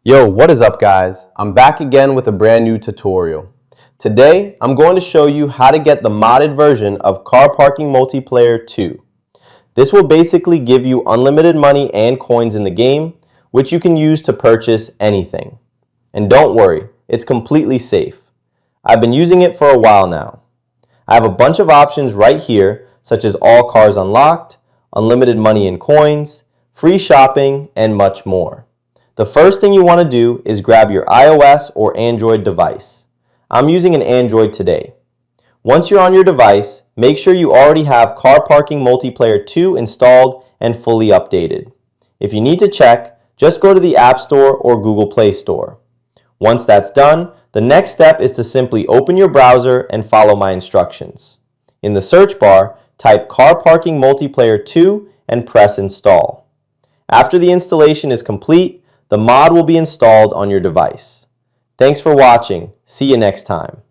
Yo, what is up guys? I'm back again with a brand new tutorial. Today, I'm going to show you how to get the modded version of Car Parking Multiplayer 2. This will basically give you unlimited money and coins in the game, which you can use to purchase anything. And don't worry, it's completely safe. I've been using it for a while now. I have a bunch of options right here, such as all cars unlocked, unlimited money and coins, free shopping, and much more. The first thing you want to do is grab your iOS or Android device. I'm using an Android today. Once you're on your device, make sure you already have Car Parking Multiplayer 2 installed and fully updated. If you need to check, just go to the App Store or Google Play Store. Once that's done, the next step is to simply open your browser and follow my instructions. In the search bar, type Car Parking Multiplayer 2 and press Install. After the installation is complete, the mod will be installed on your device. Thanks for watching. See you next time.